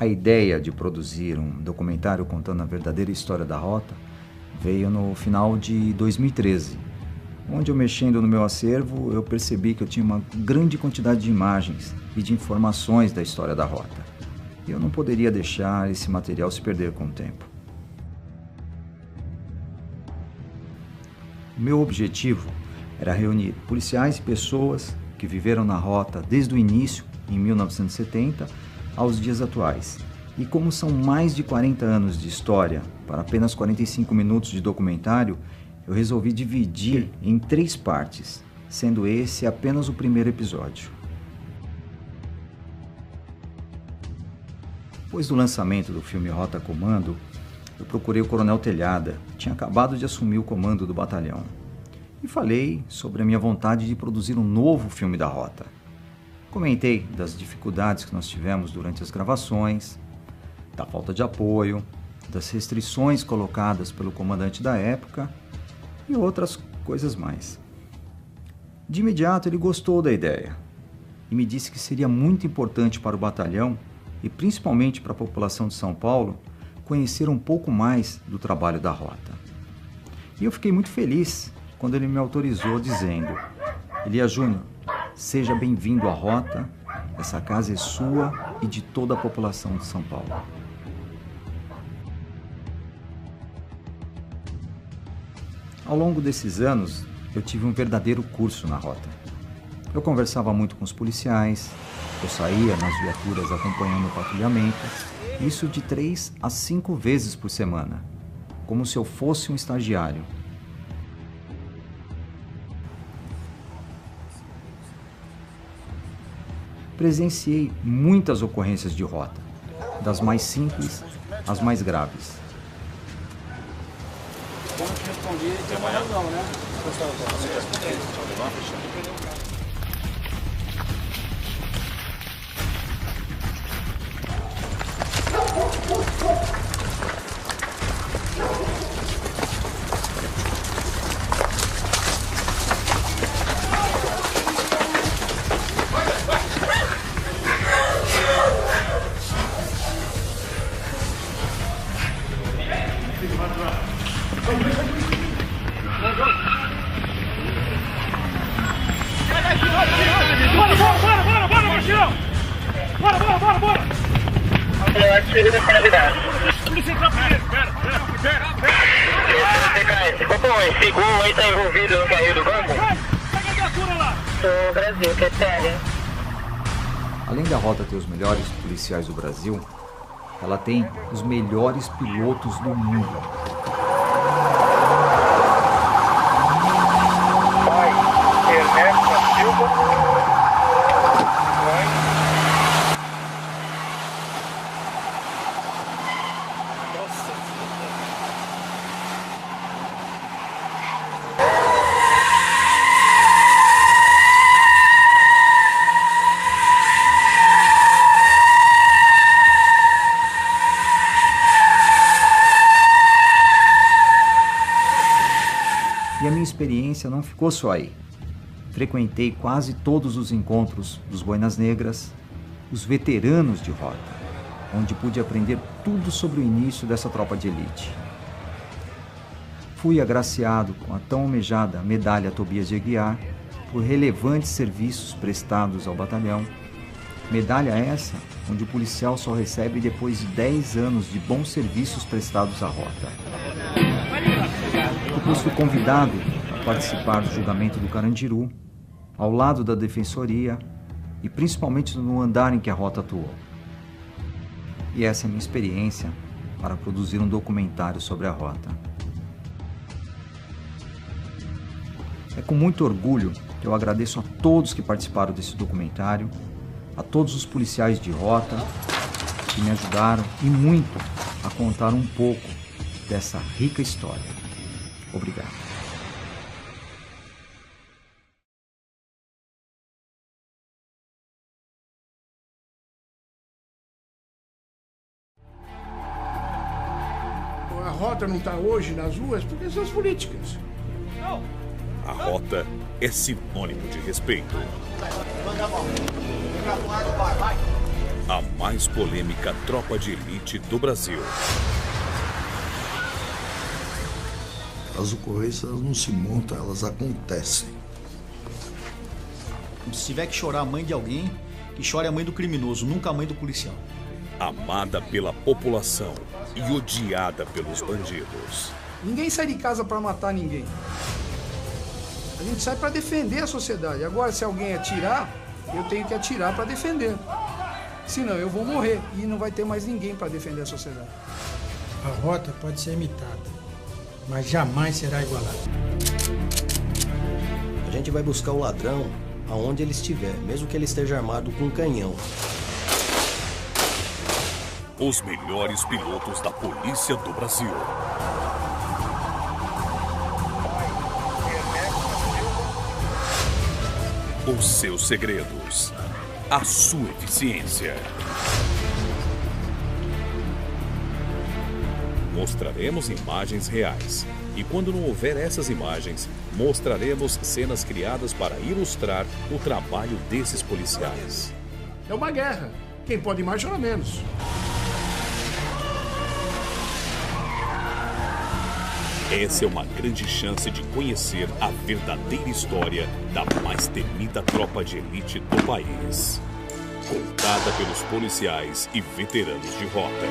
A ideia de produzir um documentário contando a verdadeira história da rota veio no final de 2013, onde eu, mexendo no meu acervo, eu percebi que eu tinha uma grande quantidade de imagens e de informações da história da rota. E eu não poderia deixar esse material se perder com o tempo. O meu objetivo era reunir policiais e pessoas que viveram na rota desde o início, em 1970, aos dias atuais. E como são mais de 40 anos de história para apenas 45 minutos de documentário, eu resolvi dividir em 3 partes, sendo esse apenas o primeiro episódio. Depois do lançamento do filme Rota Comando, eu procurei o Coronel Telhada, que tinha acabado de assumir o comando do batalhão, e falei sobre a minha vontade de produzir um novo filme da rota. Comentei das dificuldades que nós tivemos durante as gravações, da falta de apoio, das restrições colocadas pelo comandante da época e outras coisas mais. De imediato ele gostou da ideia e me disse que seria muito importante para o batalhão e principalmente para a população de São Paulo conhecer um pouco mais do trabalho da rota. E eu fiquei muito feliz quando ele me autorizou dizendo: Elias Júnior, seja bem-vindo à rota, essa casa é sua e de toda a população de São Paulo. Ao longo desses anos, eu tive um verdadeiro curso na rota. Eu conversava muito com os policiais, eu saía nas viaturas acompanhando o patrulhamento, isso de 3 a 5 vezes por semana, como se eu fosse um estagiário. Presenciei muitas ocorrências de rota, das mais simples às mais graves. Como eu te respondi, ele tem uma razão, né? Bora! Eu acho que ele vai finalidade. Pera. Esse Gol aí tá envolvido no carrinho do banco? Pega a viatura lá! Sou Brasil, que é sério. Além da rota ter os melhores policiais do Brasil, ela tem os melhores pilotos do mundo. Ernesto Silva. E a minha experiência não ficou só aí. Frequentei quase todos os encontros dos Boinas Negras, os veteranos de rota, onde pude aprender tudo sobre o início dessa tropa de elite. Fui agraciado com a tão almejada Medalha Tobias de Aguiar por relevantes serviços prestados ao batalhão. Medalha essa onde o policial só recebe depois de 10 anos de bons serviços prestados à rota. Depois fui convidado a participar do julgamento do Carandiru, ao lado da Defensoria e principalmente no andar em que a rota atuou. E essa é a minha experiência para produzir um documentário sobre a rota. É com muito orgulho que eu agradeço a todos que participaram desse documentário, a todos os policiais de rota que me ajudaram e muito a contar um pouco dessa rica história. Obrigado. A rota não está hoje nas ruas porque são as políticas. A rota é sinônimo de respeito. A mais polêmica tropa de elite do Brasil. As ocorrências não se montam, elas acontecem. Se tiver que chorar a mãe de alguém, que chore a mãe do criminoso, nunca a mãe do policial. Amada pela população e odiada pelos bandidos. Ninguém sai de casa para matar ninguém. A gente sai para defender a sociedade. Agora, se alguém atirar, eu tenho que atirar para defender. Senão eu vou morrer e não vai ter mais ninguém para defender a sociedade. A rota pode ser imitada, mas jamais será igualada. A gente vai buscar o ladrão aonde ele estiver, mesmo que ele esteja armado com um canhão. Os melhores pilotos da Polícia do Brasil. Os seus segredos. A sua eficiência. Mostraremos imagens reais. E quando não houver essas imagens, mostraremos cenas criadas para ilustrar o trabalho desses policiais. É uma guerra. Quem pode mais, chora menos. Essa é uma grande chance de conhecer a verdadeira história da mais temida tropa de elite do país. Contada pelos policiais e veteranos de rota.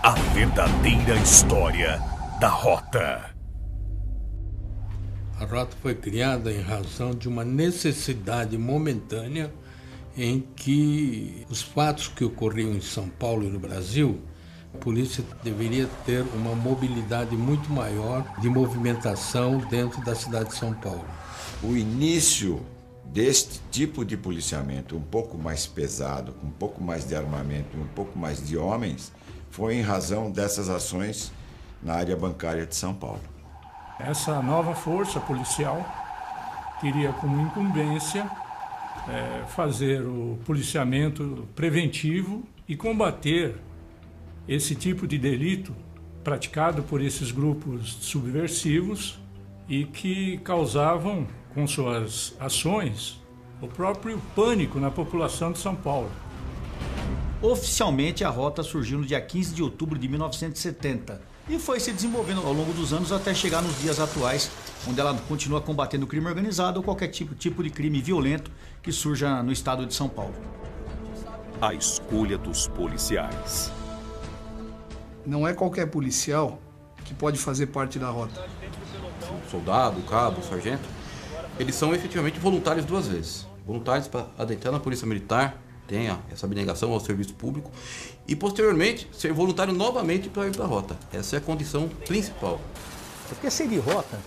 A verdadeira história da rota. A rota foi criada em razão de uma necessidade momentânea em que os fatos que ocorriam em São Paulo e no Brasil, a polícia deveria ter uma mobilidade muito maior de movimentação dentro da cidade de São Paulo. O início deste tipo de policiamento, um pouco mais pesado, com um pouco mais de armamento e um pouco mais de homens, foi em razão dessas ações na área bancária de São Paulo. Essa nova força policial teria como incumbência fazer o policiamento preventivo e combater esse tipo de delito praticado por esses grupos subversivos e que causavam, com suas ações, o próprio pânico na população de São Paulo. Oficialmente, a rota surgiu no dia 15 de outubro de 1970 e foi se desenvolvendo ao longo dos anos até chegar nos dias atuais, onde ela continua combatendo o crime organizado ou qualquer tipo de crime violento que surja no estado de São Paulo. A escolha dos policiais. Não é qualquer policial que pode fazer parte da rota. O soldado, o cabo, o sargento, eles são efetivamente voluntários duas vezes. Voluntários para adentrar na Polícia Militar, tenha essa abnegação ao serviço público e, posteriormente, ser voluntário novamente para ir para a rota. Essa é a condição principal. Porque ser de rota,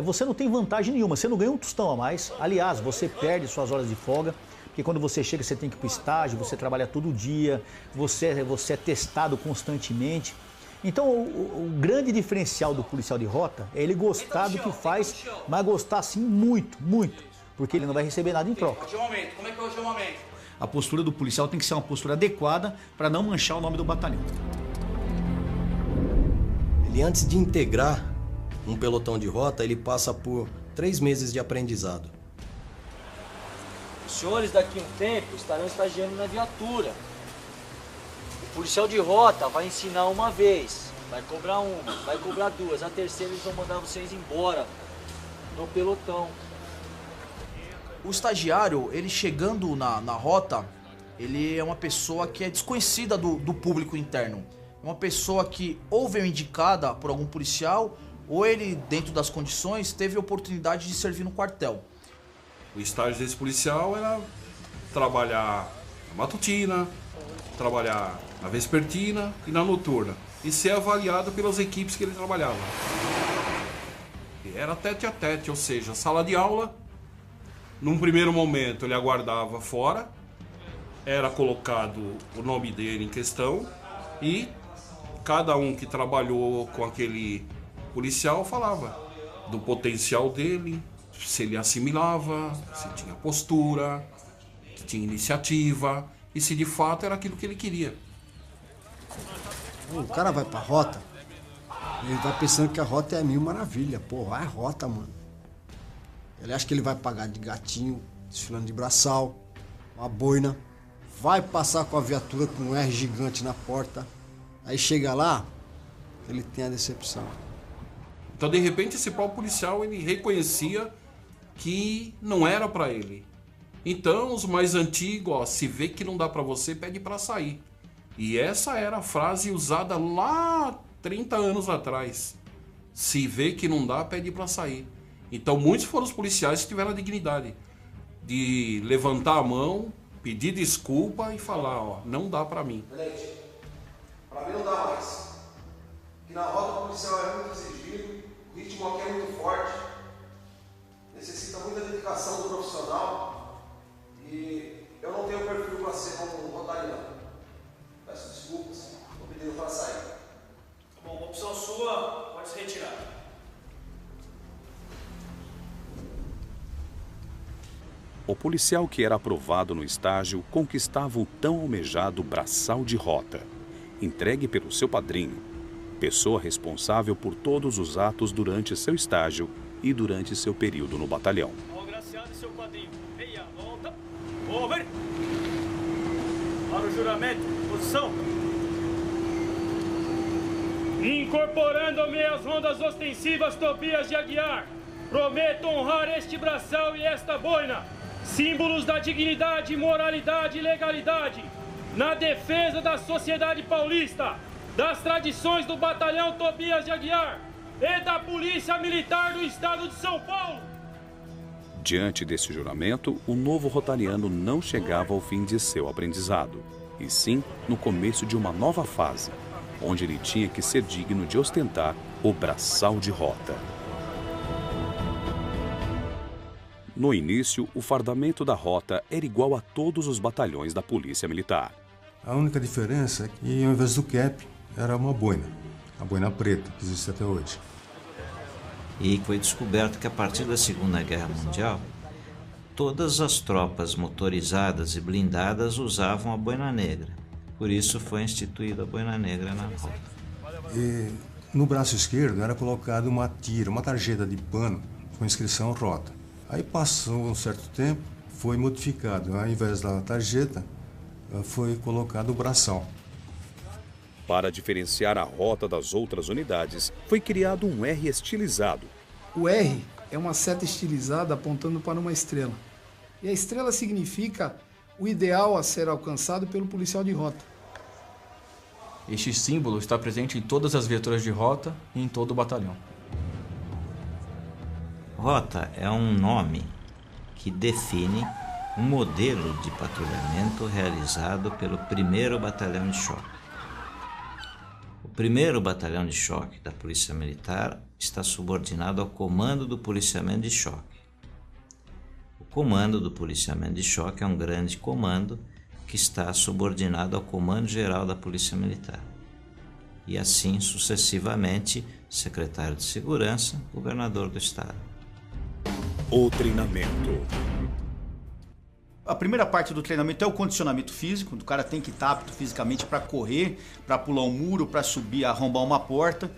você não tem vantagem nenhuma, você não ganha um tostão a mais. Aliás, você perde suas horas de folga, porque quando você chega, você tem que ir para o estágio, você trabalha todo dia, você é testado constantemente. Então, o grande diferencial do policial de rota é ele gostar do que faz, mas gostar, assim, muito, muito, porque ele não vai receber nada em troca. Como é que é o chamamento? A postura do policial tem que ser uma postura adequada para não manchar o nome do batalhão. Ele, antes de integrar um pelotão de rota, ele passa por 3 meses de aprendizado. Os senhores daqui a um tempo estarão estagiando na viatura. O policial de rota vai ensinar uma vez, vai cobrar uma, vai cobrar duas. A terceira eles vão mandar vocês embora no pelotão. O estagiário, ele chegando na rota, ele é uma pessoa que é desconhecida do público interno. É uma pessoa que ou veio indicada por algum policial, ou ele, dentro das condições, teve a oportunidade de servir no quartel. O estágio desse policial era trabalhar na matutina, trabalhar na vespertina e na noturna. E ser avaliado pelas equipes que ele trabalhava. Era tete a tete, ou seja, sala de aula. Num primeiro momento ele aguardava fora, era colocado o nome dele em questão e cada um que trabalhou com aquele policial falava do potencial dele, se ele assimilava, se tinha postura, se tinha iniciativa e se de fato era aquilo que ele queria. O cara vai pra rota, ele vai pensando que a rota é mil maravilha. Pô, vai a rota, mano. Ele acha que ele vai pagar de gatinho desfilando de braçal, uma boina, vai passar com a viatura com um R gigante na porta, aí chega lá, ele tem a decepção. Então, de repente, esse próprio policial, ele reconhecia que não era para ele. Então, os mais antigos, ó, se vê que não dá para você, pede para sair. E essa era a frase usada lá 30 anos atrás. Se vê que não dá, pede para sair. Então, muitos foram os policiais que tiveram a dignidade de levantar a mão, pedir desculpa e falar, ó, não dá para mim. Tenente, para mim não dá mais. Que na rota policial é muito exigido, o ritmo aqui é muito forte, necessita muita dedicação do profissional e eu não tenho perfil para ser um rotariano. Peço desculpas, estou pedindo para sair. Bom, uma opção sua, pode se retirar. O policial que era aprovado no estágio conquistava o tão almejado braçal de rota, entregue pelo seu padrinho, pessoa responsável por todos os atos durante seu estágio e durante seu período no batalhão. Agraciado seu padrinho. Meia, volta. Over. Para o juramento, posição. Incorporando meias rondas ostensivas Tobias de Aguiar, prometo honrar este braçal e esta boina, símbolos da dignidade, moralidade e legalidade, na defesa da sociedade paulista, das tradições do Batalhão Tobias de Aguiar e da Polícia Militar do Estado de São Paulo. Diante desse juramento, o novo rotariano não chegava ao fim de seu aprendizado, e sim no começo de uma nova fase, onde ele tinha que ser digno de ostentar o braçal de rota. No início, o fardamento da rota era igual a todos os batalhões da Polícia Militar. A única diferença é que, ao invés do cap, era uma boina. A boina preta, que existe até hoje. E foi descoberto que, a partir da Segunda Guerra Mundial, todas as tropas motorizadas e blindadas usavam a boina negra. Por isso foi instituída a boina negra na rota. E no braço esquerdo era colocada uma tira, uma tarjeta de pano com inscrição rota. Aí passou um certo tempo, foi modificado. Ao invés da tarjeta, foi colocado o braçal. Para diferenciar a rota das outras unidades, foi criado um R estilizado. O R é uma seta estilizada apontando para uma estrela. E a estrela significa o ideal a ser alcançado pelo policial de rota. Este símbolo está presente em todas as viaturas de rota e em todo o batalhão. Rota é um nome que define um modelo de patrulhamento realizado pelo 1º Batalhão de Choque. O 1º Batalhão de Choque da Polícia Militar está subordinado ao Comando do Policiamento de Choque. O Comando do Policiamento de Choque é um grande comando que está subordinado ao Comando Geral da Polícia Militar. E assim sucessivamente, Secretário de Segurança, Governador do Estado. O treinamento. A primeira parte do treinamento é o condicionamento físico. O cara tem que estar apto fisicamente para correr, para pular um muro, para subir, arrombar uma porta.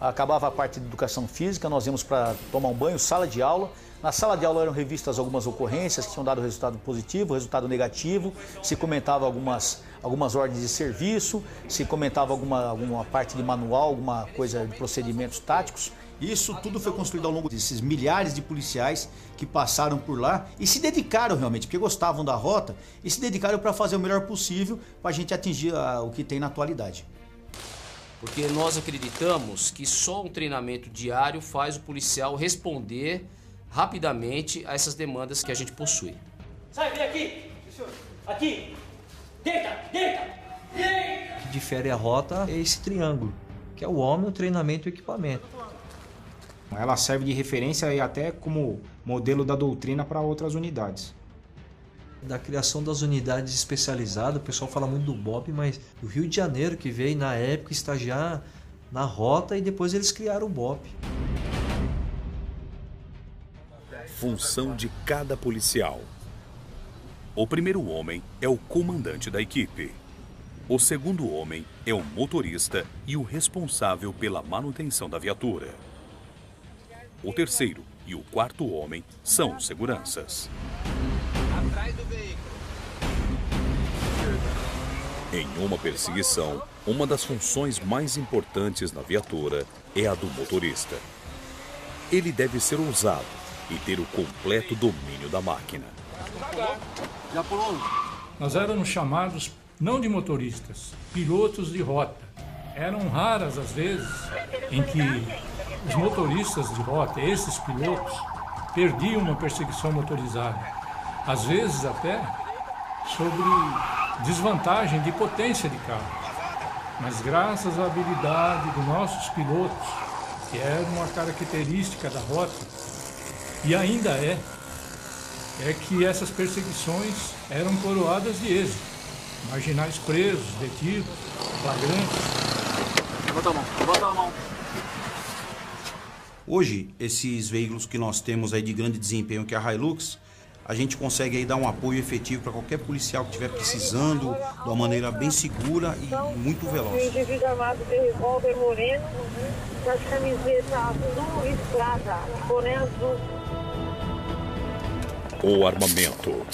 Acabava a parte de educação física, nós íamos para tomar um banho, sala de aula. Na sala de aula eram revistas algumas ocorrências que tinham dado resultado positivo, resultado negativo, se comentava algumas ordens de serviço, se comentava alguma parte de manual, alguma coisa de procedimentos táticos. Isso tudo foi construído ao longo desses milhares de policiais que passaram por lá e se dedicaram realmente, porque gostavam da rota e se dedicaram para fazer o melhor possível para a gente atingir o que tem na atualidade. Porque nós acreditamos que só um treinamento diário faz o policial responder rapidamente a essas demandas que a gente possui. Sai, vem aqui! Aqui! Deita! Deita! Deita! O que difere a rota é esse triângulo, que é o homem, o treinamento e o equipamento. Ela serve de referência e até como modelo da doutrina para outras unidades. Da criação das unidades especializadas, o pessoal fala muito do BOP, mas o Rio de Janeiro que veio na época estagiar na rota e depois eles criaram o BOP. Função de cada policial. O primeiro homem é o comandante da equipe. O segundo homem é o motorista e o responsável pela manutenção da viatura. O terceiro e o quarto homem são os seguranças. Em uma perseguição, uma das funções mais importantes na viatura é a do motorista. Ele deve ser ousado e ter o completo domínio da máquina. Nós éramos chamados não de motoristas, pilotos de rota. Eram raras as vezes em que os motoristas de rota, esses pilotos, perdiam uma perseguição motorizada. Às vezes até sobre desvantagem de potência de carro. Mas graças à habilidade dos nossos pilotos, que era uma característica da rota, e ainda é que essas perseguições eram coroadas de êxito. Marginais presos, detidos, flagrantes. Levanta a mão. Hoje, esses veículos que nós temos aí de grande desempenho, que é a Hilux, a gente consegue aí dar um apoio efetivo para qualquer policial que estiver precisando, de uma maneira bem segura e muito veloz. O indivíduo armado de revólver moreno, com a camiseta azul listrada, boné azul. O armamento.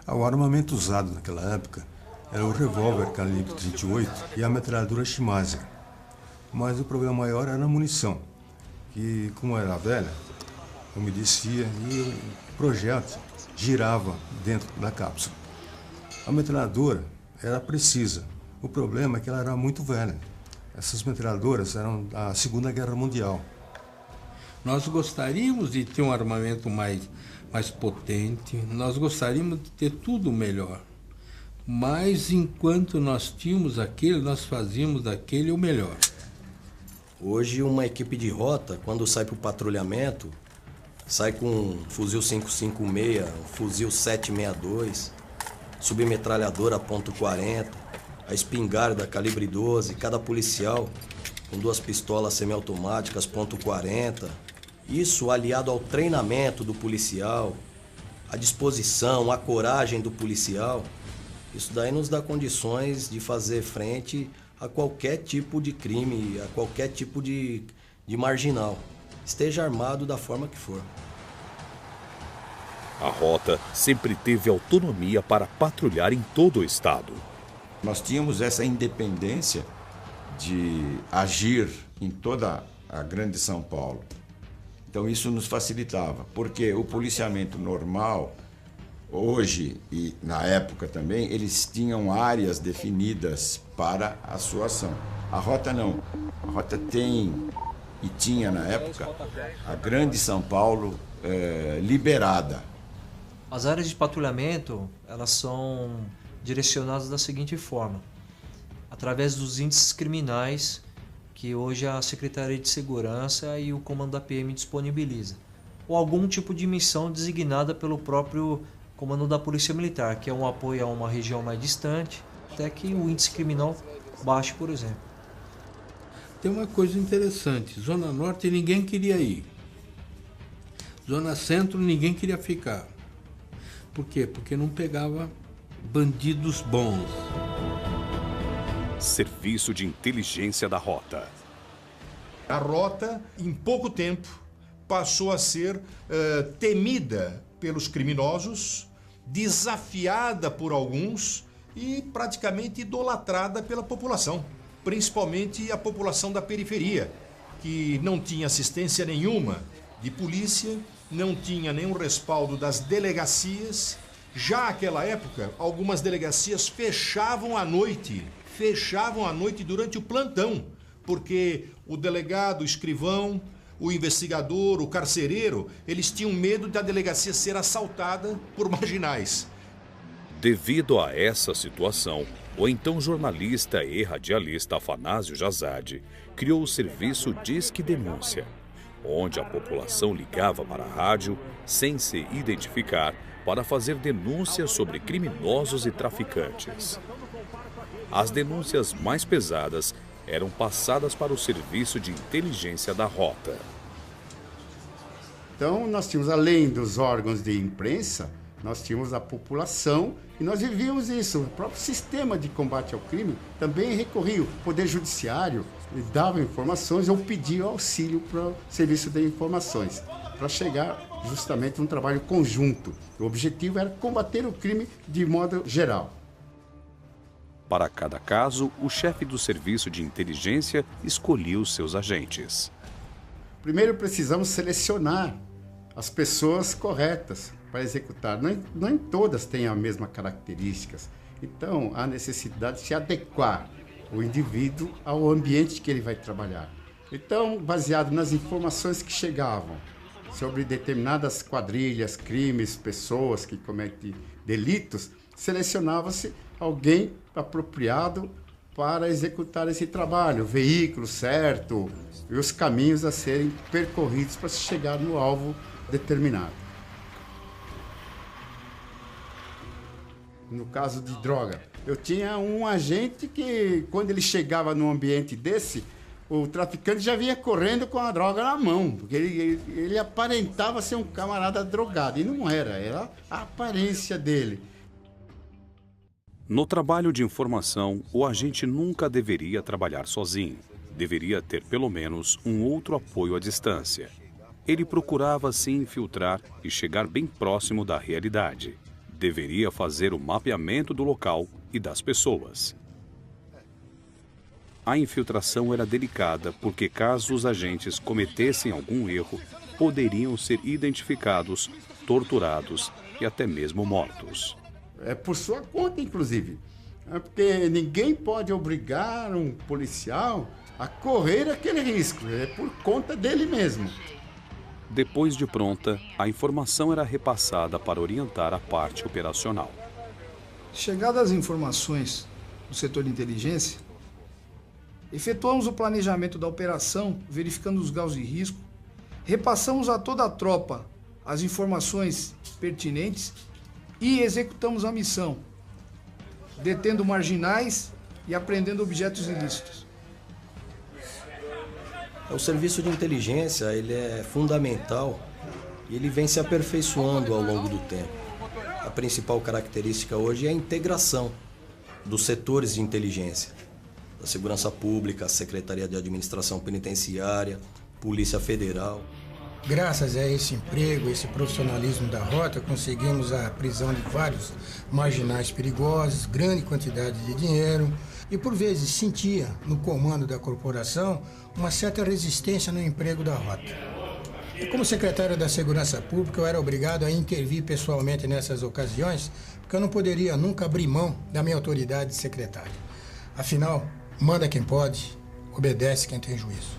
O armamento usado naquela época era o revólver calibre 38 e a metralhadora Shimazu. Mas o problema maior era a munição, que como era velha, umedecia e o projétil girava dentro da cápsula. A metralhadora era precisa. O problema é que ela era muito velha. Essas metralhadoras eram da Segunda Guerra Mundial. Nós gostaríamos de ter um armamento mais potente, nós gostaríamos de ter tudo melhor. Mas enquanto nós tínhamos aquele, nós fazíamos daquele o melhor. Hoje uma equipe de rota, quando sai para o patrulhamento, sai com um fuzil 556, um fuzil 762, submetralhadora .40, a espingarda calibre 12, cada policial com 2 pistolas semiautomáticas .40. Isso aliado ao treinamento do policial, a disposição, a coragem do policial, isso daí nos dá condições de fazer frente a qualquer tipo de crime, a qualquer tipo de marginal, esteja armado da forma que for. A rota sempre teve autonomia para patrulhar em todo o estado. Nós tínhamos essa independência de agir em toda a grande São Paulo. Então isso nos facilitava, porque o policiamento normal, hoje e na época também, eles tinham áreas definidas para a sua ação. A rota não. A rota tem e tinha na época a grande São Paulo liberada. As áreas de patrulhamento, elas são direcionadas da seguinte forma: através dos índices criminais que hoje a Secretaria de Segurança e o Comando da PM disponibiliza, ou algum tipo de missão designada pelo próprio Comando da Polícia Militar, que é um apoio a uma região mais distante, até que o índice criminal baixe, por exemplo. Tem uma coisa interessante, Zona Norte ninguém queria ir, Zona Centro ninguém queria ficar. Por quê? Porque não pegava bandidos bons. Serviço de inteligência da rota. A rota, em pouco tempo, passou a ser temida pelos criminosos, desafiada por alguns e praticamente idolatrada pela população, principalmente a população da periferia, que não tinha assistência nenhuma de polícia, não tinha nenhum respaldo das delegacias. Já naquela época, algumas delegacias fechavam à noite durante o plantão, porque o delegado, o escrivão, o investigador, o carcereiro, eles tinham medo da delegacia ser assaltada por marginais. Devido a essa situação, o então jornalista e radialista Afanásio Jazade criou o serviço Disque Denúncia, onde a população ligava para a rádio sem se identificar para fazer denúncias sobre criminosos e traficantes. As denúncias mais pesadas eram passadas para o serviço de inteligência da rota. Então, nós tínhamos, além dos órgãos de imprensa, nós tínhamos a população e nós vivíamos isso. O próprio sistema de combate ao crime também recorria. O Poder Judiciário dava informações ou pedia auxílio para o Serviço de Informações, para chegar justamente a um trabalho conjunto. O objetivo era combater o crime de modo geral. Para cada caso, o chefe do serviço de inteligência escolhia os seus agentes. Primeiro precisamos selecionar as pessoas corretas para executar. Nem todas têm as mesmas características. Então, há necessidade de se adequar o indivíduo ao ambiente que ele vai trabalhar. Então, baseado nas informações que chegavam sobre determinadas quadrilhas, crimes, pessoas que cometem delitos, selecionava-se alguém apropriado para executar esse trabalho, o veículo certo e os caminhos a serem percorridos para se chegar no alvo determinado. No caso de droga, eu tinha um agente que, quando ele chegava num ambiente desse, o traficante já vinha correndo com a droga na mão, porque ele aparentava ser um camarada drogado, e não era a aparência dele. No trabalho de informação, o agente nunca deveria trabalhar sozinho. Deveria ter pelo menos um outro apoio à distância. Ele procurava se infiltrar e chegar bem próximo da realidade. Deveria fazer o mapeamento do local e das pessoas. A infiltração era delicada porque, caso os agentes cometessem algum erro, poderiam ser identificados, torturados e até mesmo mortos. É por sua conta, inclusive. Porque ninguém pode obrigar um policial a correr aquele risco. É por conta dele mesmo. Depois de pronta, a informação era repassada para orientar a parte operacional. Chegadas as informações do setor de inteligência, efetuamos o planejamento da operação, verificando os graus de risco, repassamos a toda a tropa as informações pertinentes e executamos a missão, detendo marginais e apreendendo objetos ilícitos. O serviço de inteligência ele é fundamental e ele vem se aperfeiçoando ao longo do tempo. A principal característica hoje é a integração dos setores de inteligência, da Segurança Pública, Secretaria de Administração Penitenciária, Polícia Federal. Graças a esse emprego, esse profissionalismo da rota, conseguimos a prisão de vários marginais perigosos, grande quantidade de dinheiro e, por vezes, sentia no comando da corporação uma certa resistência no emprego da rota. E como secretário da Segurança Pública, eu era obrigado a intervir pessoalmente nessas ocasiões, porque eu não poderia nunca abrir mão da minha autoridade de secretário. Afinal, manda quem pode, obedece quem tem juízo.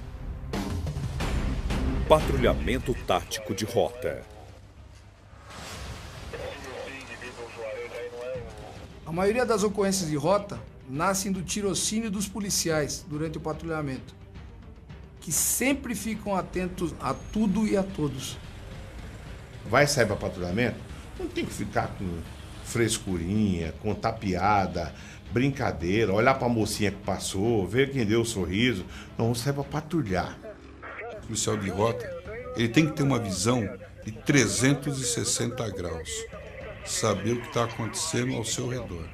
Patrulhamento tático de rota. A maioria das ocorrências de rota nascem do tirocínio dos policiais durante o patrulhamento, que sempre ficam atentos a tudo e a todos. Vai sair para patrulhamento? Não tem que ficar com frescurinha, contar piada, brincadeira, olhar para a mocinha que passou, ver quem deu o sorriso. Não, sai para patrulhar. O policial de rota, ele tem que ter uma visão de 360 graus. Saber o que está acontecendo ao seu redor.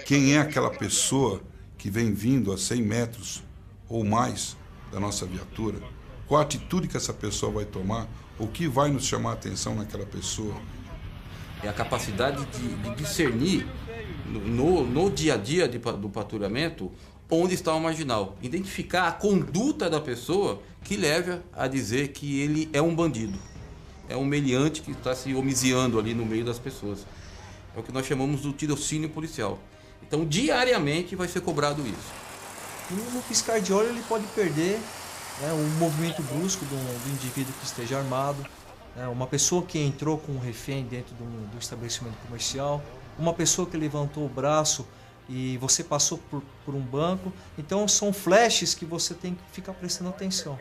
Quem é aquela pessoa que vem vindo a 100 metros ou mais da nossa viatura? Qual a atitude que essa pessoa vai tomar? O que vai nos chamar a atenção naquela pessoa? É a capacidade de discernir no dia a dia do patrulhamento onde está o marginal. Identificar a conduta da pessoa que leva a dizer que ele é um bandido. É um meliante que está se homiziando ali no meio das pessoas. É o que nós chamamos do tirocínio policial. Então, diariamente vai ser cobrado isso. E no piscar de olho ele pode perder um movimento brusco do indivíduo que esteja armado, uma pessoa que entrou com um refém dentro do estabelecimento comercial, uma pessoa que levantou o braço e você passou por um banco. Então são flashes que você tem que ficar prestando atenção.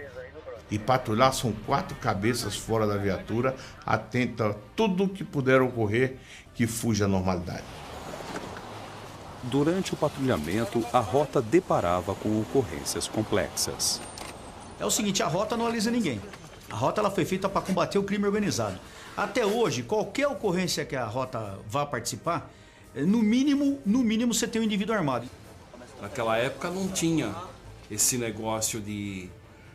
E patrulhar são 4 cabeças fora da viatura, atenta a tudo o que puder ocorrer que fuja à normalidade. Durante o patrulhamento, a rota deparava com ocorrências complexas. É o seguinte, a rota não alisa ninguém. A rota ela foi feita para combater o crime organizado. Até hoje, qualquer ocorrência que a rota vá participar, no mínimo você tem um indivíduo armado. Naquela época não tinha esse negócio de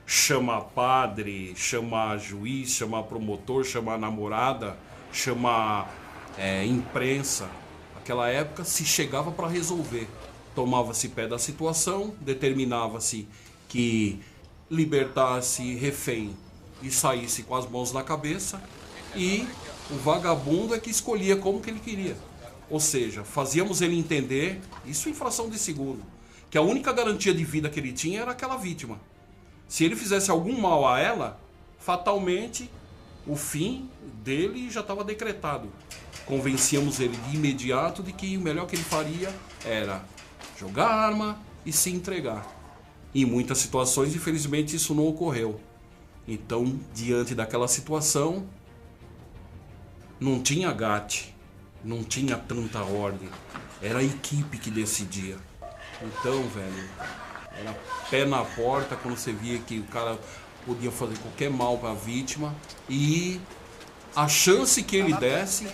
chamar padre, chamar juiz, chamar promotor, chamar namorada, chamar imprensa. Naquela época se chegava para resolver. tomava-se pé da situação, determinava-se que libertasse refém e saísse com as mãos na cabeça, e o vagabundo é que escolhia como que ele queria. Ou seja, fazíamos ele entender, isso em fração de segundo, que a única garantia de vida que ele tinha era aquela vítima. Se ele fizesse algum mal a ela, fatalmente o fim dele já estava decretado. Convencíamos ele de imediato de que o melhor que ele faria era jogar a arma e se entregar. Em muitas situações, infelizmente, isso não ocorreu. Então, diante daquela situação, não tinha GAT, não tinha tanta ordem. Era a equipe que decidia. Então, velho, era pé na porta quando você via que o cara podia fazer qualquer mal para a vítima, e a chance que ele desse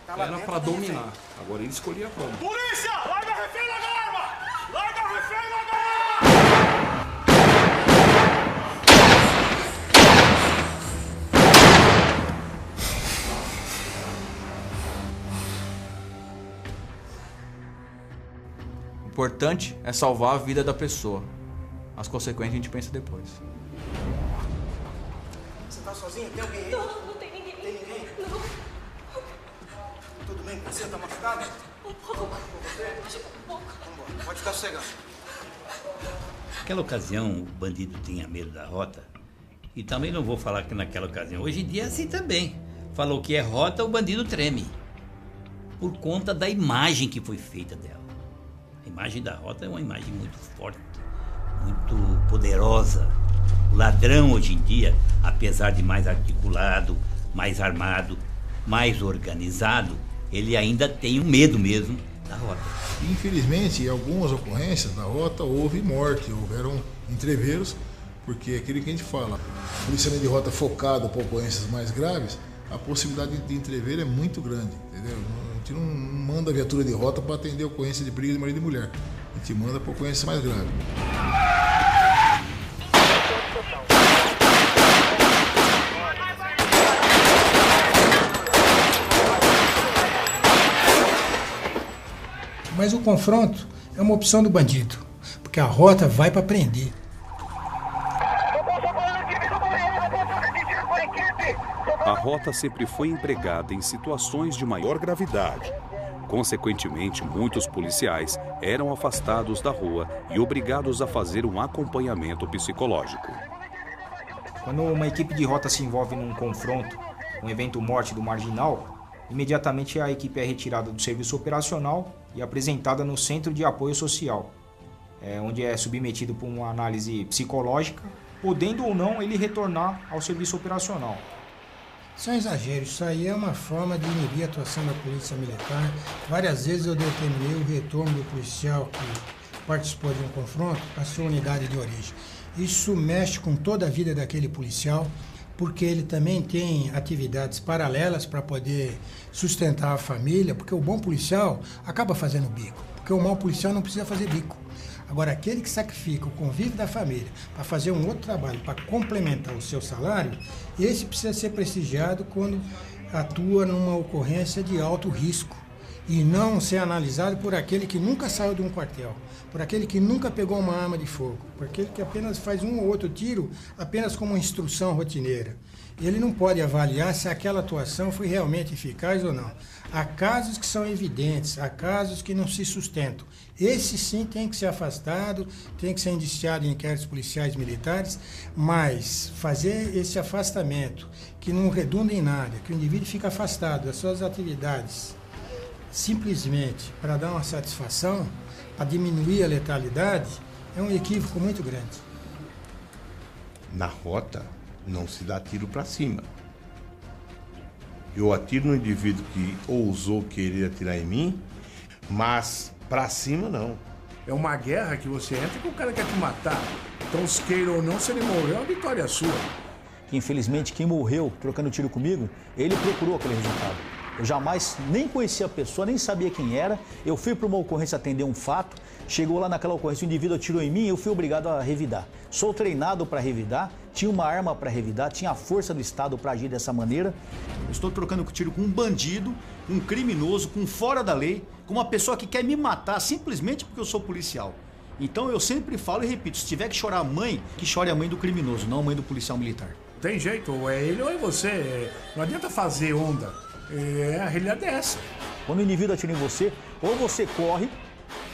era para dominar. Agora ele escolhia como. Polícia! Larga refém na arma! Larga refém na arma! O importante é salvar a vida da pessoa. As consequências a gente pensa depois. Você tá sozinho? Tem alguém aí? Não tem ninguém. Tem ninguém? Não. Tudo bem com você? Tá machucado? Um pouco. Com você? Um pouco. Vambora. Pode ficar sossegado. Naquela ocasião, o bandido tinha medo da Rota. E também não vou falar que naquela ocasião. Hoje em dia é assim também. Falou que é Rota, o bandido treme. Por conta da imagem que foi feita dela. A imagem da Rota é uma imagem muito forte, muito poderosa. O ladrão hoje em dia, apesar de mais articulado, mais armado, mais organizado, ele ainda tem um medo mesmo da Rota. Infelizmente, em algumas ocorrências da Rota houve morte, houveram entreveros, porque é aquilo que a gente fala, policiamento de Rota focado para ocorrências mais graves, a possibilidade de entrever é muito grande, entendeu? A gente não manda a viatura de Rota para atender a ocorrência de briga de marido e mulher, a gente manda para ocorrência mais grave. Mas o confronto é uma opção do bandido, porque a Rota vai para prender. A Rota sempre foi empregada em situações de maior gravidade. Consequentemente, muitos policiais eram afastados da rua e obrigados a fazer um acompanhamento psicológico. Quando uma equipe de Rota se envolve num confronto, um evento morte do marginal, imediatamente a equipe é retirada do serviço operacional e apresentada no Centro de Apoio Social, onde é submetido por uma análise psicológica, podendo ou não ele retornar ao serviço operacional. Isso é um exagero, isso aí é uma forma de inibir a atuação da polícia militar. Várias vezes eu determinei o retorno do policial que participou de um confronto à sua unidade de origem. Isso mexe com toda a vida daquele policial, porque ele também tem atividades paralelas para poder sustentar a família, porque o bom policial acaba fazendo bico, porque o mau policial não precisa fazer bico. Agora, aquele que sacrifica o convívio da família para fazer um outro trabalho, para complementar o seu salário, esse precisa ser prestigiado quando atua numa ocorrência de alto risco e não ser analisado por aquele que nunca saiu de um quartel, por aquele que nunca pegou uma arma de fogo, por aquele que apenas faz um ou outro tiro apenas como uma instrução rotineira. Ele não pode avaliar se aquela atuação foi realmente eficaz ou não. Há casos que são evidentes, há casos que não se sustentam. Esse sim tem que ser afastado, tem que ser indiciado em inquéritos policiais militares, mas fazer esse afastamento que não redunda em nada, que o indivíduo fica afastado das suas atividades simplesmente para dar uma satisfação, para diminuir a letalidade, é um equívoco muito grande. Na Rota, não se dá tiro para cima. Eu atiro no indivíduo que ousou querer atirar em mim, mas para cima não. É uma guerra que você entra que o cara quer te matar. Então, se queira ou não, se ele morreu, a vitória é sua. Infelizmente, quem morreu trocando tiro comigo, ele procurou aquele resultado. Eu jamais nem conhecia a pessoa, nem sabia quem era. Eu fui para uma ocorrência atender um fato. Chegou lá naquela ocorrência, o indivíduo atirou em mim e eu fui obrigado a revidar. Sou treinado para revidar tinha uma arma para revidar, tinha a força do Estado para agir dessa maneira. Eu estou trocando tiro com um bandido, um criminoso, com fora da lei, com uma pessoa que quer me matar simplesmente porque eu sou policial. Então eu sempre falo e repito, se tiver que chorar a mãe, que chore a mãe do criminoso, não a mãe do policial militar. Tem jeito, ou é ele ou é você. Não adianta fazer onda. A realidade é essa. Quando o indivíduo atira em você, ou você corre,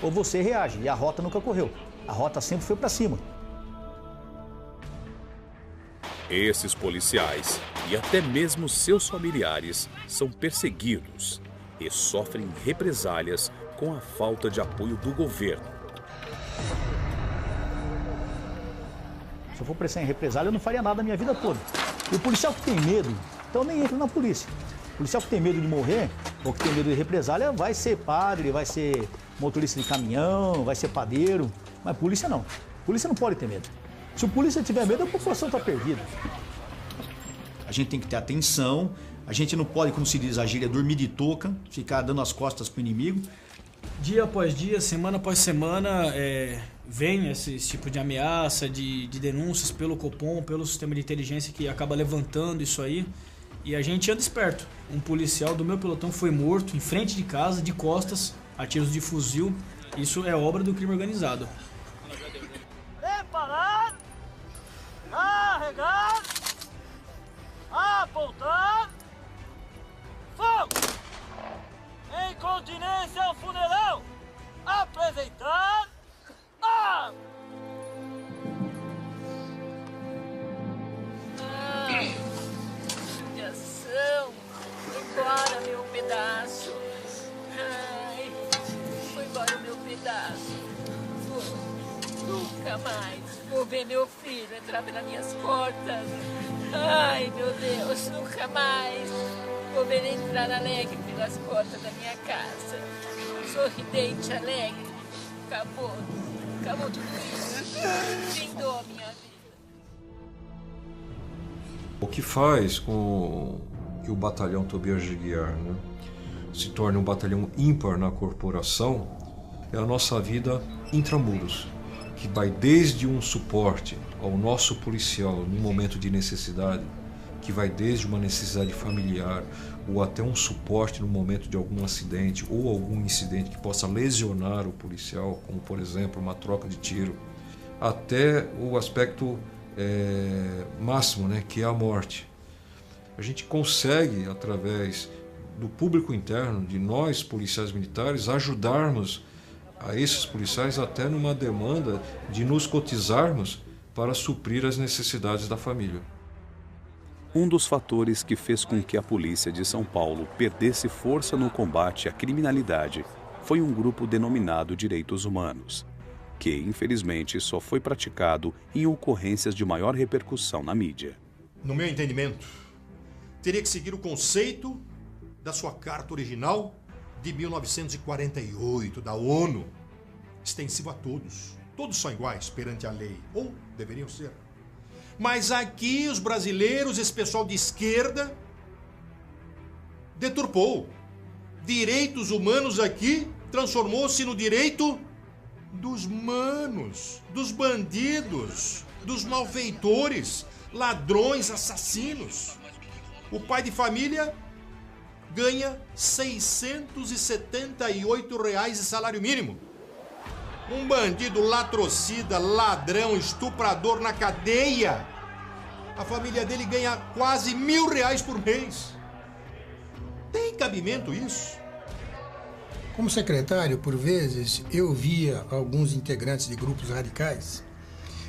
ou você reage. E a Rota nunca correu. A Rota sempre foi para cima. Esses policiais e até mesmo seus familiares são perseguidos e sofrem represálias com a falta de apoio do governo. Se eu for prestar em represália, eu não faria nada na minha vida toda. E o policial que tem medo, então nem entra na polícia. O policial que tem medo de morrer, ou que tem medo de represália, vai ser padre, vai ser motorista de caminhão, vai ser padeiro. Mas polícia não. Polícia não pode ter medo. Se o polícia tiver medo, a população está perdida. A gente tem que ter atenção, a gente não pode, como se diz a gíria, dormir de touca, ficar dando as costas pro inimigo. Dia após dia, semana após semana, vem esse tipo de ameaça, de denúncias pelo Copom, pelo sistema de inteligência que acaba levantando isso aí. E a gente anda esperto. Um policial do meu pelotão foi morto em frente de casa, de costas, a tiros de fuzil. Isso é obra do crime organizado. Preparar, carregar, apontar, fogo! Em continência ao funeral, apresentar, arma! Ação, foi embora meu pedaço. Ai, foi embora meu pedaço. Nunca mais vou ver meu filho entrar pelas minhas portas. Ai, meu Deus, nunca mais vou ver ele entrar alegre pelas portas da minha casa. Sorridente, alegre. Acabou tudo isso. Findou a minha vida. O que faz com que o batalhão Tobias de Guiar, né, se torne um batalhão ímpar na corporação é a nossa vida intramuros, que vai desde um suporte ao nosso policial no momento de necessidade, que vai desde uma necessidade familiar ou até um suporte no momento de algum acidente ou algum incidente que possa lesionar o policial, como por exemplo uma troca de tiro, até o aspecto máximo, né, que é a morte. A gente consegue, através do público interno, de nós policiais militares, ajudarmos a esses policiais até numa demanda de nos cotizarmos para suprir as necessidades da família. Um dos fatores que fez com que a polícia de São Paulo perdesse força no combate à criminalidade foi um grupo denominado Direitos Humanos, que infelizmente só foi praticado em ocorrências de maior repercussão na mídia. No meu entendimento, teria que seguir o conceito da sua carta original de 1948, da ONU, extensivo a todos. Todos são iguais perante a lei, ou deveriam ser. Mas aqui os brasileiros, esse pessoal de esquerda, deturpou. Direitos humanos aqui transformou-se no direito dos manos, dos bandidos, dos malfeitores, ladrões, assassinos. O pai de família ganha R$ 678 de salário mínimo. Um bandido latrocida, ladrão, estuprador na cadeia, a família dele ganha quase R$ 1.000 por mês. Tem cabimento isso? Como secretário, por vezes, eu via alguns integrantes de grupos radicais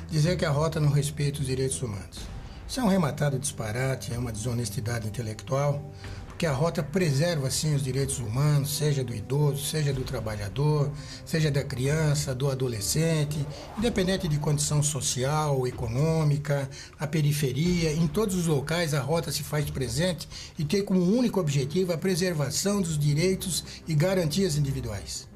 dizer que a Rota não respeita os direitos humanos. Isso é um rematado disparate, é uma desonestidade intelectual, porque a Rota preserva, sim, os direitos humanos, seja do idoso, seja do trabalhador, seja da criança, do adolescente, independente de condição social, econômica, a periferia, em todos os locais a Rota se faz presente e tem como único objetivo a preservação dos direitos e garantias individuais.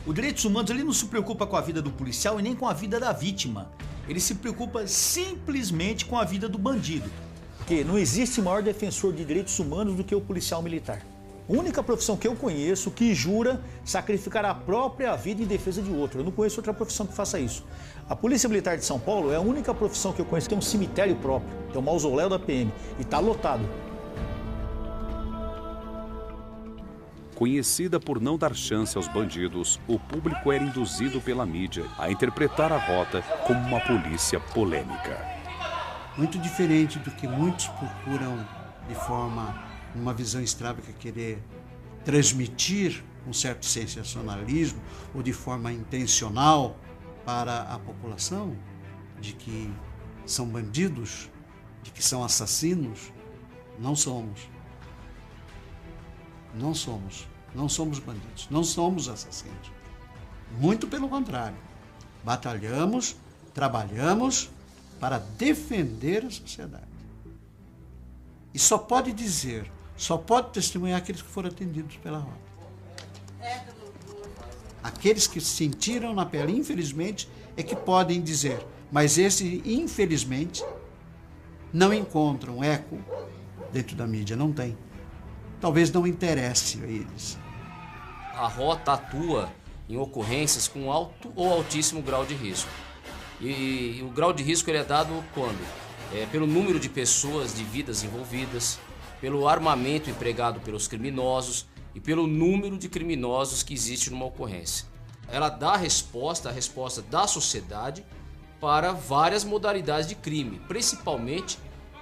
O Direitos Humanos ele não se preocupa com a vida do policial e nem com a vida da vítima. Ele se preocupa simplesmente com a vida do bandido. Porque não existe maior defensor de direitos humanos do que o policial militar. A única profissão que eu conheço que jura sacrificar a própria vida em defesa de outro. Eu não conheço outra profissão que faça isso. A Polícia Militar de São Paulo é a única profissão que eu conheço que tem um cemitério próprio, tem o mausoléu da PM, e está lotado. Conhecida por não dar chance aos bandidos, o público era induzido pela mídia a interpretar a rota como uma polícia polêmica. Muito diferente do que muitos procuram de forma, uma visão estrábica, querer transmitir um certo sensacionalismo ou de forma intencional para a população, de que são bandidos, de que são assassinos. Não somos. Não somos. Não somos bandidos. Não somos assassinos. Muito pelo contrário. Batalhamos, trabalhamos para defender a sociedade. E só pode dizer, só pode testemunhar aqueles que foram atendidos pela rota. Aqueles que sentiram na pele, infelizmente, é que podem dizer. Mas esse, infelizmente, não encontram eco dentro da mídia. Não tem. Talvez não interesse a eles. A rota atua em ocorrências com alto ou altíssimo grau de risco. E o grau de risco ele é dado quando? Pelo número de pessoas, de vidas envolvidas, pelo armamento empregado pelos criminosos e pelo número de criminosos que existe numa ocorrência. Ela dá a resposta da sociedade para várias modalidades de crime, principalmente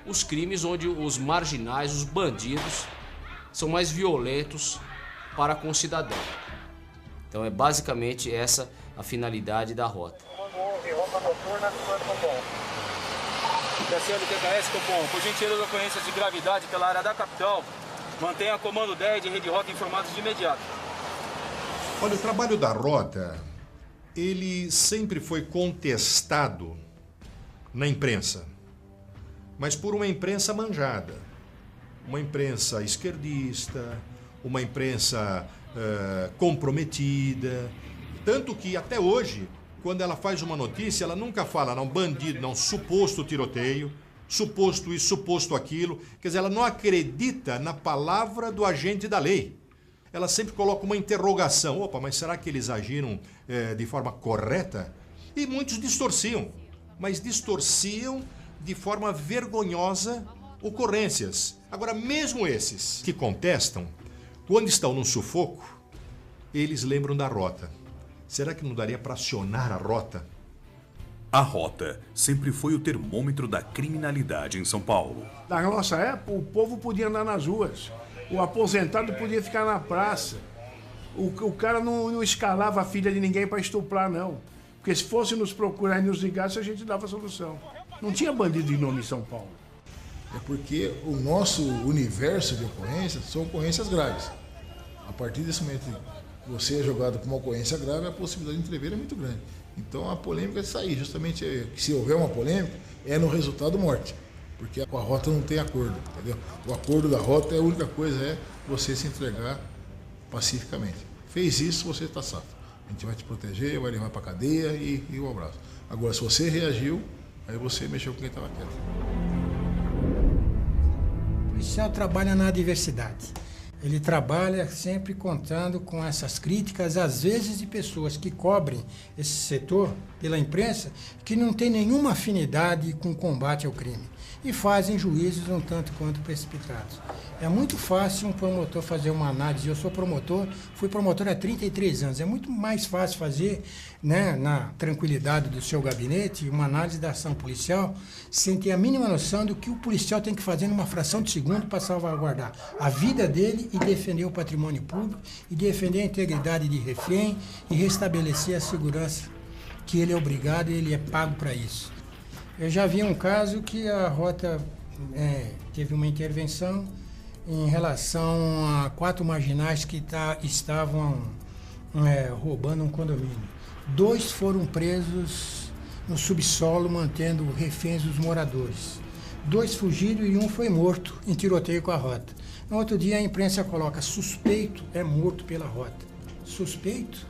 os crimes onde os marginais, os bandidos, são mais violentos para com o cidadão. Então é basicamente essa a finalidade da rota. DCL TKS Copom, por gentileza, ocorrências de gravidade pela área da capital, mantenha comando 10 de rede rota informados de imediato. Olha, o trabalho da rota, ele sempre foi contestado na imprensa, mas por uma imprensa manjada, uma imprensa esquerdista, uma imprensa comprometida, tanto que até hoje, quando ela faz uma notícia, ela nunca fala, não, bandido, não, suposto tiroteio, suposto isso, suposto aquilo. Quer dizer, ela não acredita na palavra do agente da lei. Ela sempre coloca uma interrogação. Opa, mas será que eles agiram de forma correta? E muitos distorciam, mas distorciam de forma vergonhosa ocorrências. Agora, mesmo esses que contestam, quando estão no sufoco, eles lembram da rota. Será que não daria para acionar a rota? A rota sempre foi o termômetro da criminalidade em São Paulo. Na nossa época, o povo podia andar nas ruas. O aposentado podia ficar na praça. O cara não escalava a filha de ninguém para estuprar, não. Porque se fosse nos procurar e nos ligasse, a gente dava a solução. Não tinha bandido de nome em São Paulo. É porque o nosso universo de ocorrências são ocorrências graves. A partir desse momento que você é jogado com uma ocorrência grave, a possibilidade de entrever é muito grande. Então a polêmica é sair, justamente se houver uma polêmica, é no resultado morte. Porque com a rota não tem acordo, entendeu? O acordo da rota, a única coisa é você se entregar pacificamente. Fez isso, você está safo. A gente vai te proteger, vai levar para a cadeia e um abraço. Agora, se você reagiu, aí você mexeu com quem estava quieto. O policial trabalha na adversidade. Ele trabalha sempre contando com essas críticas, às vezes de pessoas que cobrem esse setor pela imprensa, que não tem nenhuma afinidade com o combate ao crime e fazem juízos um tanto quanto precipitados. É muito fácil um promotor fazer uma análise. Eu sou promotor, fui promotor há 33 anos. É muito mais fácil fazer, né, na tranquilidade do seu gabinete, uma análise da ação policial, sem ter a mínima noção do que o policial tem que fazer numa fração de segundo para salvaguardar a vida dele e defender o patrimônio público, e defender a integridade de refém e restabelecer a segurança que ele é obrigado e ele é pago para isso. Eu já vi um caso que a rota teve uma intervenção em relação a 4 marginais que estavam roubando um condomínio. 2 foram presos no subsolo, mantendo reféns dos moradores. 2 fugiram e 1 foi morto em tiroteio com a rota. No outro dia a imprensa coloca: suspeito é morto pela rota. Suspeito?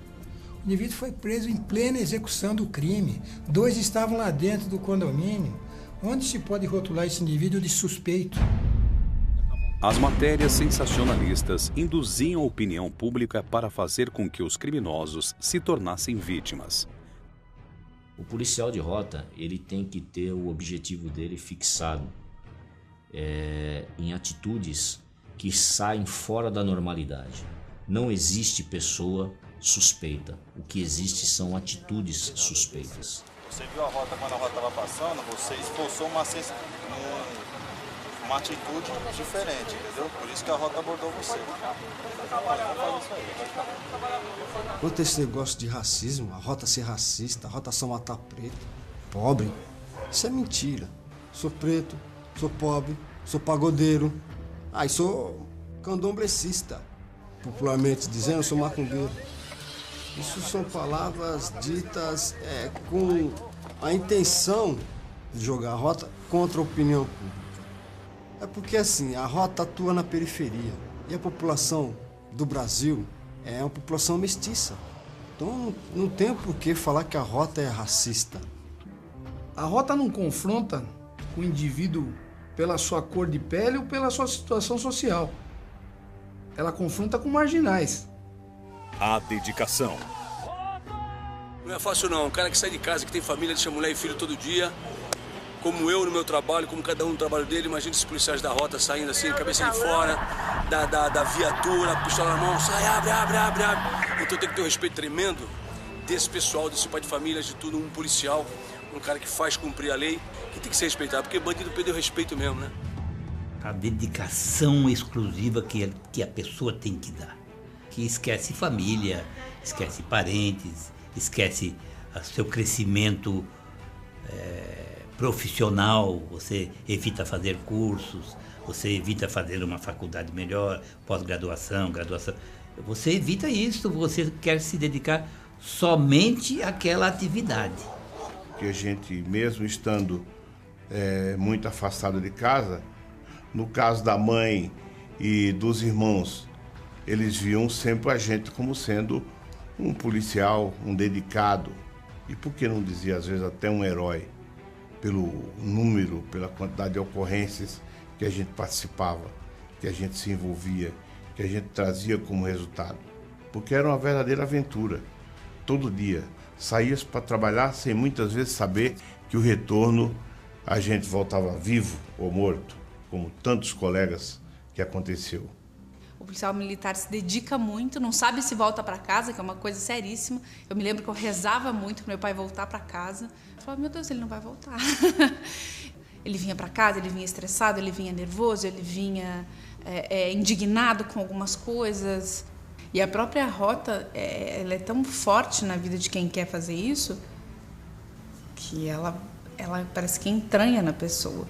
O indivíduo foi preso em plena execução do crime. 2 estavam lá dentro do condomínio. Onde se pode rotular esse indivíduo de suspeito? As matérias sensacionalistas induziam a opinião pública para fazer com que os criminosos se tornassem vítimas. O policial de rota, ele tem que ter o objetivo dele fixado em atitudes que saem fora da normalidade. Não existe pessoa suspeita. O que existe são atitudes suspeitas. Você viu a rota quando a rota estava passando, você esforçou uma atitude diferente, entendeu? Por isso que a rota abordou você. Quanto a esse negócio de racismo, a rota ser racista, a rota só matar preto, pobre, isso é mentira. Sou preto, sou pobre, sou pagodeiro, e sou candomblecista. Popularmente dizendo, sou macumbeiro. Isso são palavras ditas com a intenção de jogar a rota contra a opinião pública. É porque assim, a rota atua na periferia e a população do Brasil é uma população mestiça. Então não tem por que falar que a rota é racista. A rota não confronta o indivíduo pela sua cor de pele ou pela sua situação social. Ela confronta com marginais. A dedicação. Não é fácil não, um cara que sai de casa, que tem família, deixa mulher e filho todo dia, como eu no meu trabalho, como cada um no trabalho dele. Imagina esses policiais da rota saindo assim, cabeça de fora, da viatura, pistola na mão, sai, abre. Então tem que ter um respeito tremendo desse pessoal, desse pai de família, de tudo, um policial, um cara que faz cumprir a lei, que tem que ser respeitado, porque bandido perdeu respeito mesmo, né? A dedicação exclusiva que a pessoa tem que dar. Que esquece família, esquece parentes, esquece o seu crescimento profissional, você evita fazer cursos, você evita fazer uma faculdade melhor, pós-graduação, graduação. Você evita isso, você quer se dedicar somente àquela atividade. Que a gente, mesmo estando muito afastado de casa, no caso da mãe e dos irmãos, eles viam sempre a gente como sendo um policial, um dedicado, e por que não dizer às vezes até um herói, pelo número, pela quantidade de ocorrências que a gente participava, que a gente se envolvia, que a gente trazia como resultado. Porque era uma verdadeira aventura. Todo dia saías para trabalhar sem muitas vezes saber que o retorno a gente voltava vivo ou morto, como tantos colegas que aconteceu. O policial militar se dedica muito, não sabe se volta para casa, que é uma coisa seríssima. Eu me lembro que eu rezava muito para meu pai voltar para casa. Eu falava, meu Deus, ele não vai voltar. Ele vinha para casa, ele vinha estressado, ele vinha nervoso, ele vinha indignado com algumas coisas. E a própria rota, ela é tão forte na vida de quem quer fazer isso, que ela parece que entranha na pessoa.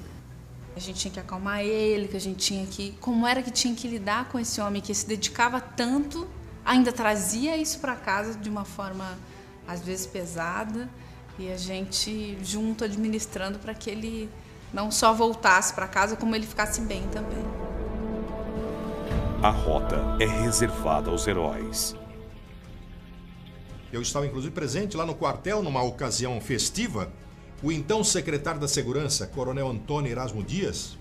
A gente tinha que acalmar ele, que a gente tinha que... Como era que tinha que lidar com esse homem que se dedicava tanto, ainda trazia isso para casa de uma forma, às vezes, pesada, e a gente junto administrando para que ele não só voltasse para casa, como ele ficasse bem também. A rota é reservada aos heróis. Eu estava, inclusive, presente lá no quartel, numa ocasião festiva. O então secretário da Segurança, Coronel Antônio Erasmo Dias,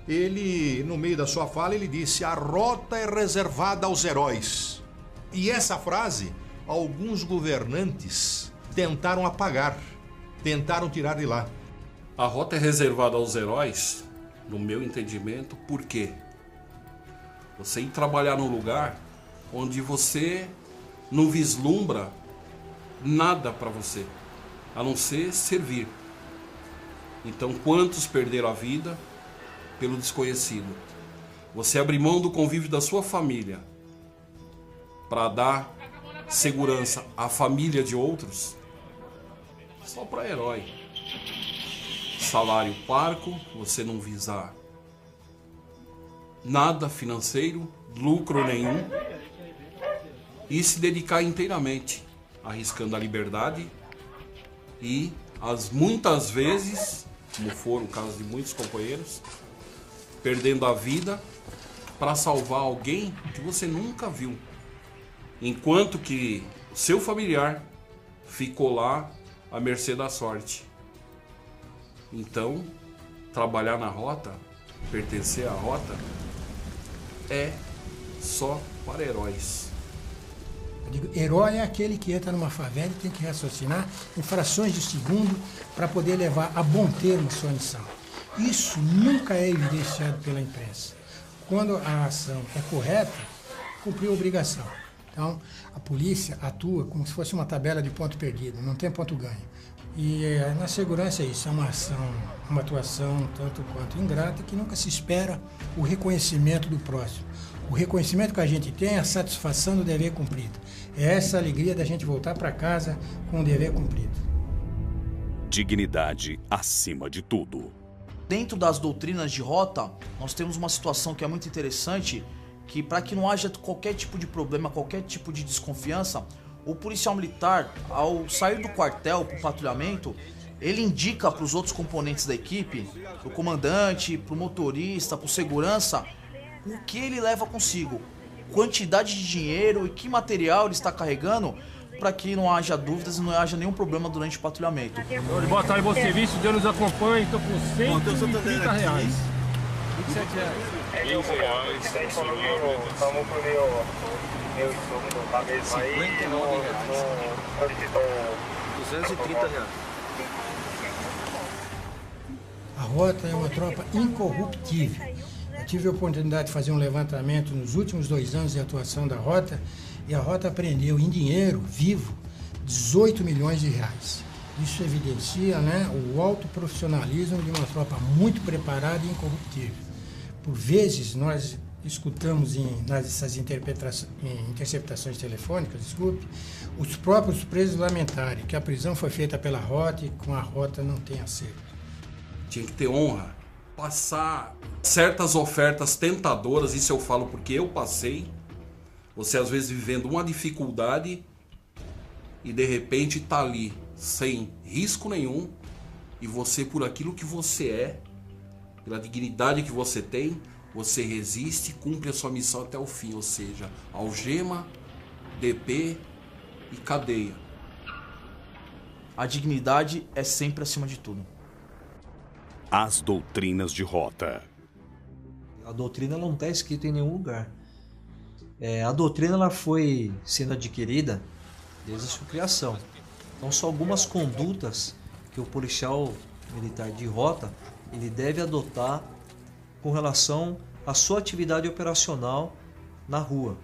ele, no meio da sua fala, ele disse: a rota é reservada aos heróis. E essa frase, alguns governantes tentaram apagar, tentaram tirar de lá. A rota é reservada aos heróis, no meu entendimento, por quê? Você ir trabalhar num lugar onde você não vislumbra nada para você, a não ser servir. Então, quantos perderam a vida pelo desconhecido? Você abrir mão do convívio da sua família para dar segurança à família de outros, só para herói. Salário parco, você não visar nada financeiro, lucro nenhum, e se dedicar inteiramente, arriscando a liberdade e, muitas vezes, como foram o caso de muitos companheiros, perdendo a vida para salvar alguém que você nunca viu, enquanto que seu familiar ficou lá à mercê da sorte. Então, trabalhar na rota, pertencer à rota, é só para heróis. Eu digo, herói é aquele que entra numa favela e tem que raciocinar em frações de segundo para poder levar a bom termo sua missão. Isso nunca é evidenciado pela imprensa. Quando a ação é correta, cumpriu a obrigação. Então, a polícia atua como se fosse uma tabela de ponto perdido, não tem ponto ganho. E na segurança é isso, é uma ação, uma atuação tanto quanto ingrata, que nunca se espera o reconhecimento do próximo. O reconhecimento que a gente tem é a satisfação do dever cumprido. É essa alegria da gente voltar para casa com o dever cumprido. Dignidade acima de tudo. Dentro das doutrinas de rota, nós temos uma situação que é muito interessante, que para que não haja qualquer tipo de problema, qualquer tipo de desconfiança, o policial militar, ao sair do quartel para o patrulhamento, ele indica para os outros componentes da equipe, para o comandante, para o motorista, para o segurança, o que ele leva consigo, quantidade de dinheiro e que material ele está carregando, para que não haja dúvidas e não haja nenhum problema durante o patrulhamento. Boa tarde, bom serviço, Deus nos acompanha, estou com R$130. R$27. Estamos com meu segundo da mesma aí, não solicitou R$230. A rota é uma tropa incorruptível. Eu tive a oportunidade de fazer um levantamento nos últimos 2 anos de atuação da rota, e a rota apreendeu em dinheiro vivo 18 milhões de reais. Isso evidencia, né, o alto profissionalismo de uma tropa muito preparada e incorruptível. Por vezes nós escutamos nessas interceptações telefônicas, os próprios presos lamentarem que a prisão foi feita pela rota e com a rota não tem acerto. Tinha que ter honra. Passar certas ofertas tentadoras, isso eu falo porque eu passei. Você às vezes vivendo uma dificuldade e de repente tá ali sem risco nenhum, e você, por aquilo que você é, pela dignidade que você tem, você resiste e cumpre a sua missão até o fim, ou seja, algema, DP e cadeia. A dignidade é sempre acima de tudo. As doutrinas de rota. A doutrina não está escrita em nenhum lugar. A doutrina ela foi sendo adquirida desde a sua criação. Então são algumas condutas que o policial militar de rota ele deve adotar com relação à sua atividade operacional na rua.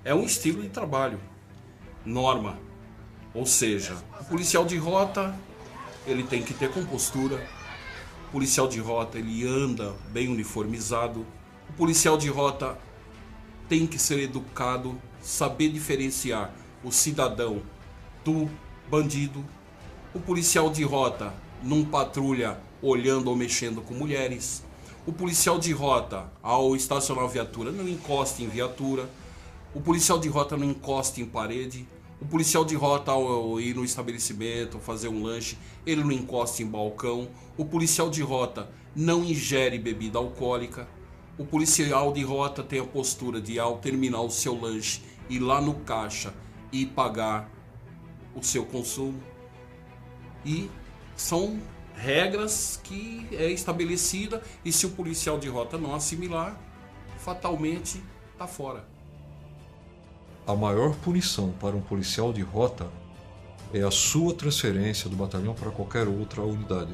É um estilo de trabalho, norma. Ou seja, o policial de rota ele tem que ter compostura. O policial de rota ele anda bem uniformizado. O policial de rota tem que ser educado, saber diferenciar o cidadão do bandido. O policial de rota não patrulha olhando ou mexendo com mulheres. O policial de rota, ao estacionar a viatura, não encosta em viatura. O policial de rota não encosta em parede. O policial de rota, ao ir no estabelecimento, fazer um lanche, ele não encosta em balcão. O policial de rota não ingere bebida alcoólica. O policial de rota tem a postura de, ao terminar o seu lanche, ir lá no caixa e pagar o seu consumo. E são regras que é estabelecida, e se o policial de rota não assimilar, fatalmente está fora. A maior punição para um policial de rota é a sua transferência do batalhão para qualquer outra unidade.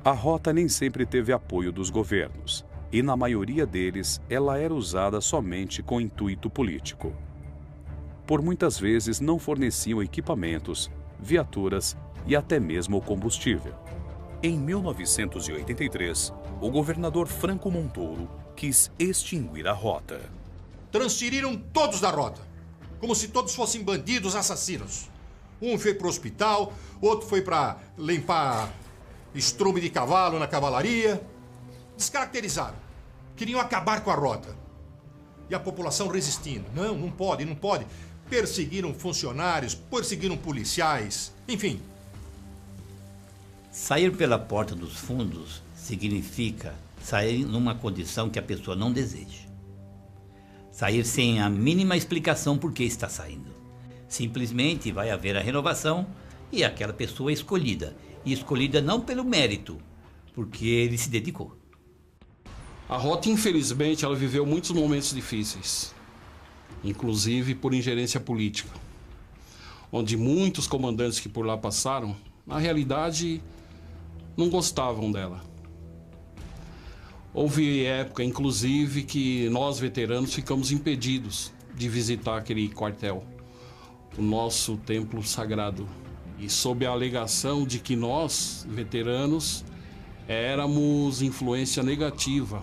A rota nem sempre teve apoio dos governos, e na maioria deles ela era usada somente com intuito político. Por muitas vezes não forneciam equipamentos, viaturas e até mesmo combustível. Em 1983, o governador Franco Montoro quis extinguir a rota. Transferiram todos da rota, como se todos fossem bandidos assassinos. Um foi para o hospital, outro foi para limpar estrume de cavalo na cavalaria. Descaracterizaram. Queriam acabar com a rota. E a população resistindo. Não pode. Perseguiram funcionários, perseguiram policiais, enfim. Sair pela porta dos fundos significa sair numa condição que a pessoa não deseja. Sair sem a mínima explicação por que está saindo. Simplesmente vai haver a renovação e aquela pessoa é escolhida. E escolhida não pelo mérito, porque ele se dedicou. A rota, infelizmente, ela viveu muitos momentos difíceis, inclusive por ingerência política, onde muitos comandantes que por lá passaram, na realidade, não gostavam dela. Houve época, inclusive, que nós, veteranos, ficamos impedidos de visitar aquele quartel, o nosso templo sagrado, e sob a alegação de que nós, veteranos, éramos influência negativa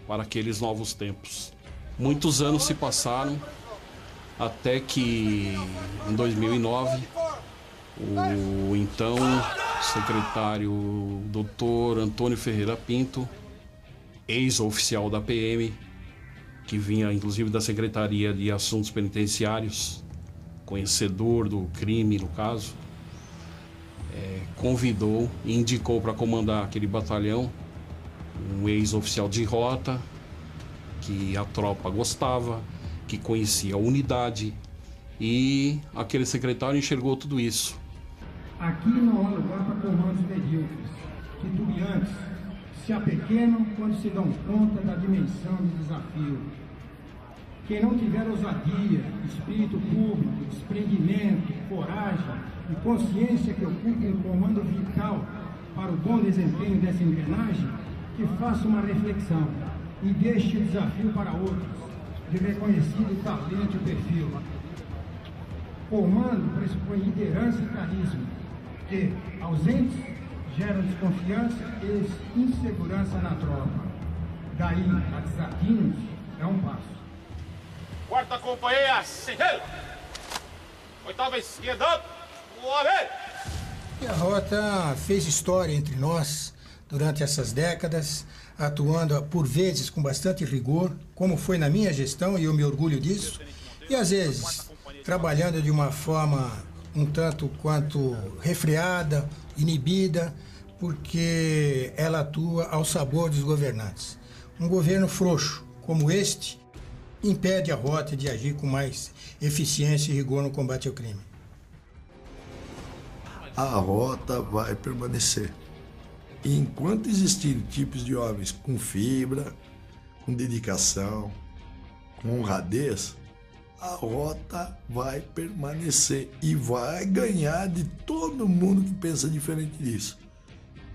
para aqueles novos tempos. Muitos anos se passaram até que, em 2009, o então secretário Dr. Antônio Ferreira Pinto, ex-oficial da PM, que vinha inclusive da Secretaria de Assuntos Penitenciários, conhecedor do crime no caso, convidou e indicou para comandar aquele batalhão um ex-oficial de rota que a tropa gostava, que conhecia a unidade, e aquele secretário enxergou tudo isso. Aqui não há lugar para comandos medíocres, titubeantes, se apequenam quando se dão conta da dimensão do desafio. Quem não tiver ousadia, espírito público, desprendimento, coragem e consciência que ocupe um comando vital para o bom desempenho dessa engrenagem, que faça uma reflexão e deixe o desafio para outros, de reconhecido talento e perfil. Comando pressupõe liderança e carisma, que, ausentes, geram desconfiança e insegurança na tropa. Daí a desatinos é um passo. Quarta companhia, Singelo. Oitava esquerda, E a rota fez história entre nós durante essas décadas, atuando por vezes com bastante rigor, como foi na minha gestão, e eu me orgulho disso, e às vezes trabalhando de uma forma um tanto quanto refreada, inibida, porque ela atua ao sabor dos governantes. Um governo frouxo como este impede a rota de agir com mais eficiência e rigor no combate ao crime. A rota vai permanecer. E enquanto existirem tipos de homens com fibra, com dedicação, com honradez, a rota vai permanecer e vai ganhar de todo mundo que pensa diferente disso.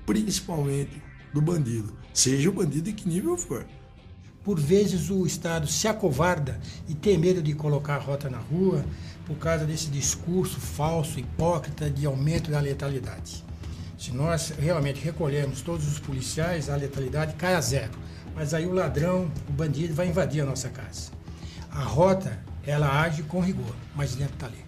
Principalmente do bandido, seja o bandido em que nível for. Por vezes o Estado se acovarda e tem medo de colocar a rota na rua por causa desse discurso falso, hipócrita de aumento da letalidade. Se nós realmente recolhermos todos os policiais, a letalidade cai a zero. Mas aí o ladrão, o bandido vai invadir a nossa casa. A rota, ela age com rigor, mas dentro da lei.